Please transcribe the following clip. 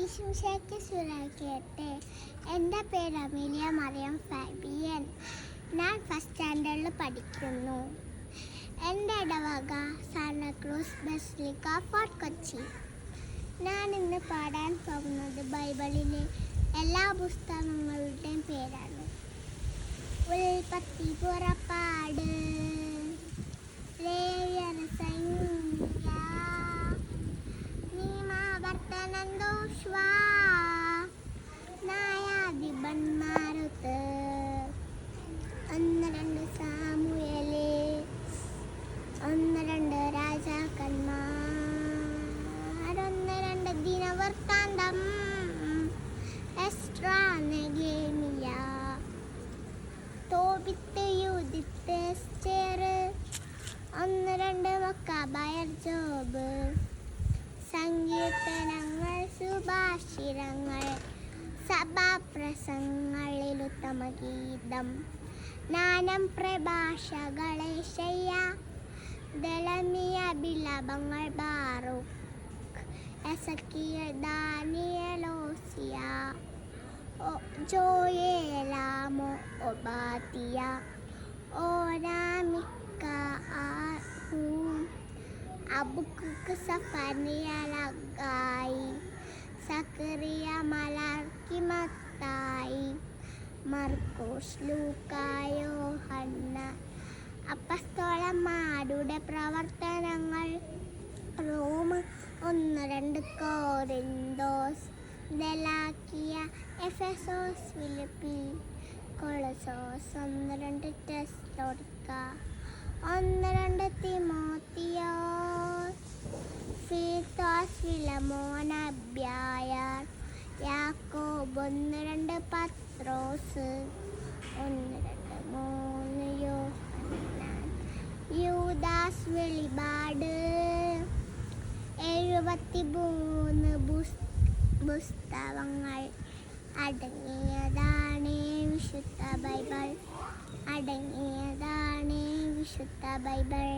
ഈശോയ്ക്ക് സുരാക്കിയട്ടെ. എൻ്റെ പേര് അമീലിയ മറിയം ഫാബിയൻ. ഞാൻ ഫസ്റ്റ് സ്റ്റാൻഡേർഡിൽ പഠിക്കുന്നു. എൻ്റെ ഇടവക സാന്താക്രൂസ് ബസിലിക്ക ഫോർട്ട് കൊച്ചി. ഞാൻ ഇന്ന് പാടാൻ പോകുന്നത് ബൈബിളിലെ എല്ലാ പുസ്തകങ്ങളുടെയും പേരാണ്. ഉൽപ്പത്തി, പുറപ്പാട്, ലേവ്യർ, സംഖ്യ, നിയമാവർത്തനം, യോശുവ, ന്യായാധിപന്മാരുത്ത്, 1-2 സാമുവേല്, 1-2 രാജാക്കന്മാർ, 1-2 ദിനവൃത്താന്തം, Ezra, Nehemiah, Tobit, Judith, Esther, 1-2 മക്കാബയർ, ജോബ്, സങ്കീർത്തനങ്ങൾ, സുഭാഷിതങ്ങൾ, സഭാപ്രസംഗങ്ങളിൽ ഉത്തമഗീതം, ജ്ഞാനം, പ്രഭാഷകൾ, യെശയ്യ, ദലമിയ, ബിലപങ്ങൾ, Baruch, Ezekiel, Daniel, Hosea, Joel, Amos, Obadiah, ഓനാൻ, Micah, Habakkuk, Zephaniah, Haggai, Zechariah, Malachi, മത്തായി, മർക്കോസ്, ലൂക്കാ, യോഹന്നാൻ, അപ്പസ്തോലന്മാരുടെ പ്രവർത്തനങ്ങൾ, റോമ, 1-2 കൊരിന്തോസ്, ഗലാത്യ, എഫെസോസ്, ഫിലിപ്പി, കൊളോസോസ്, 1-2 തെസ്സലോനിക്ക, 1-2 തിമോത്തിയോസ്, ഫീത്തോസ്, ഫിലമോൻ, അബ്യായർ, യാക്കോബ്, 1-2 പത്രോസ്, 1-2-3 യോഹന്നാൻ, യൂദാസ്, വെളിപാട്, 73 പുസ്തകങ്ങൾ അടങ്ങിയതാണ് വിശുദ്ധ ബൈബിൾ.